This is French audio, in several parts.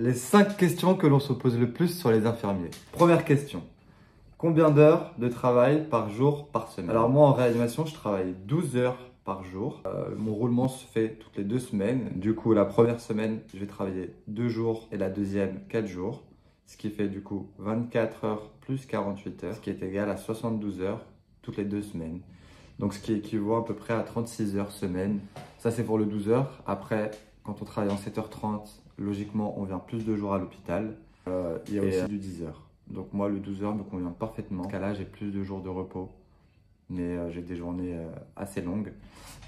Les 5 questions que l'on se pose le plus sur les infirmiers. Première question. Combien d'heures de travail par jour, par semaine? Alors moi en réanimation, je travaille 12 heures par jour. Mon roulement se fait toutes les 2 semaines. Du coup, la première semaine, je vais travailler 2 jours et la deuxième 4 jours. Ce qui fait du coup 24 heures plus 48 heures, ce qui est égal à 72 heures toutes les 2 semaines. Donc ce qui équivaut à peu près à 36 heures semaine. Ça c'est pour le 12 heures. Après, quand on travaille en 7h30, logiquement on vient plus de jours à l'hôpital. Il y a aussi du 10 heures. Donc moi le 12 heures me convient parfaitement. Dans ce cas-là, j'ai plus de jours de repos. Mais j'ai des journées assez longues.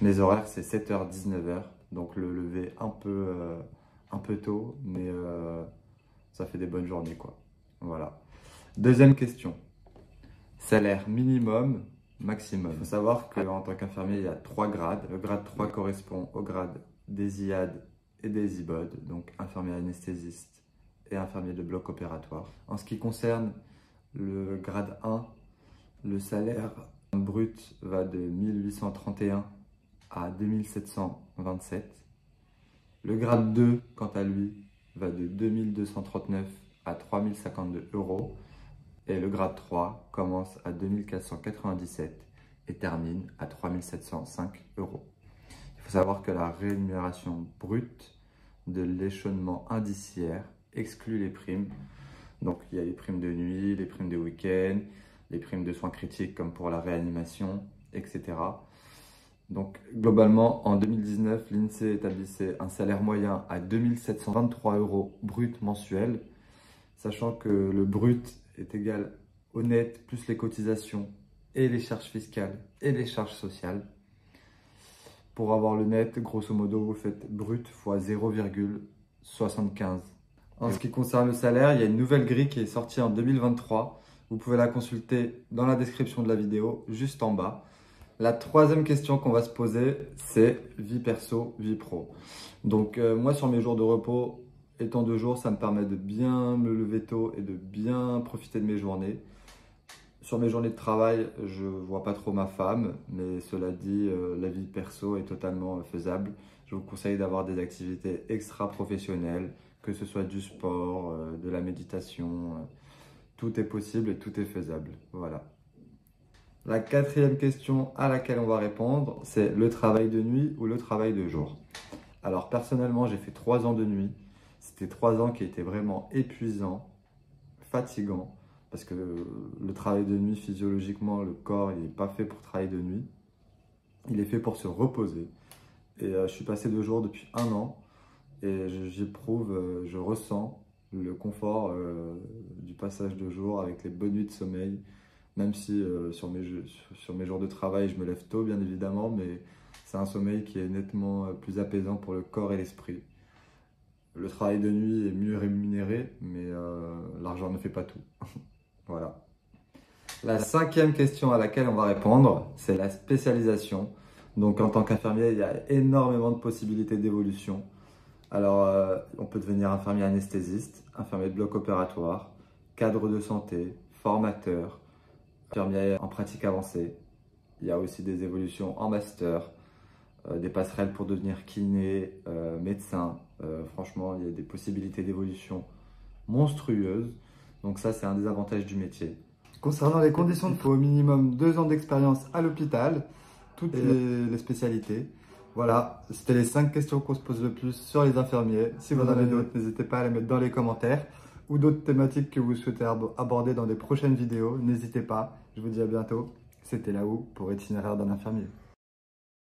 Mes horaires c'est 7h, 19h. Donc le lever un peu tôt, mais ça fait des bonnes journées quoi. Voilà. Deuxième question. Salaire minimum, maximum. Il faut savoir qu'en tant qu'infirmier, il y a 3 grades. Le grade 3 correspond au grade des IAD et des IBOD, donc infirmier anesthésiste et infirmier de bloc opératoire. En ce qui concerne le grade 1, le salaire brut va de 1831 à 2727. Le grade 2, quant à lui, va de 2239 à 3052 euros. Et le grade 3 commence à 2497 et termine à 3705 euros. Il faut savoir que la rémunération brute de l'échelonnement indiciaire exclut les primes. Donc il y a les primes de nuit, les primes de week-end, les primes de soins critiques comme pour la réanimation, etc. Donc globalement, en 2019, l'INSEE établissait un salaire moyen à 2723 euros brut mensuel, sachant que le brut est égal au net plus les cotisations et les charges fiscales et les charges sociales. Pour avoir le net, grosso modo, vous faites brut fois 0,75. En ce qui concerne le salaire, il y a une nouvelle grille qui est sortie en 2023. Vous pouvez la consulter dans la description de la vidéo, juste en bas. La troisième question qu'on va se poser, c'est vie perso, vie pro. Donc moi, sur mes jours de repos, étant 2 jours, ça me permet de bien me lever tôt et de bien profiter de mes journées. Sur mes journées de travail, je ne vois pas trop ma femme, mais cela dit, la vie perso est totalement faisable. Je vous conseille d'avoir des activités extra-professionnelles, que ce soit du sport, de la méditation. Tout est possible et tout est faisable. Voilà. La quatrième question à laquelle on va répondre, c'est le travail de nuit ou le travail de jour. Alors personnellement, j'ai fait 3 ans de nuit. C'était 3 ans qui étaient vraiment épuisants, fatigants, parce que le travail de nuit, physiologiquement, le corps n'est pas fait pour travailler de nuit. Il est fait pour se reposer. Et je suis passé de jour depuis 1 an et j'éprouve, je ressens le confort du passage de jour avec les bonnes nuits de sommeil, même si sur mes jours de travail, je me lève tôt, bien évidemment, mais c'est un sommeil qui est nettement plus apaisant pour le corps et l'esprit. Le travail de nuit est mieux rémunéré, mais l'argent ne fait pas tout. Voilà. La 5e question à laquelle on va répondre, c'est la spécialisation. Donc en tant qu'infirmier, il y a énormément de possibilités d'évolution. Alors on peut devenir infirmier anesthésiste, infirmier de bloc opératoire, cadre de santé, formateur, infirmier en pratique avancée. Il y a aussi des évolutions en master, des passerelles pour devenir kiné, médecin. Franchement, il y a des possibilités d'évolution monstrueuses. Donc ça, c'est un des avantages du métier. Concernant les conditions, il faut au minimum 2 ans d'expérience à l'hôpital, toutes les spécialités. Voilà, c'était les 5 questions qu'on se pose le plus sur les infirmiers. Si vous en avez d'autres, n'hésitez pas à les mettre dans les commentaires. Ou d'autres thématiques que vous souhaitez aborder dans des prochaines vidéos, n'hésitez pas. Je vous dis à bientôt. C'était Laou pour Itinéraire d'un infirmier.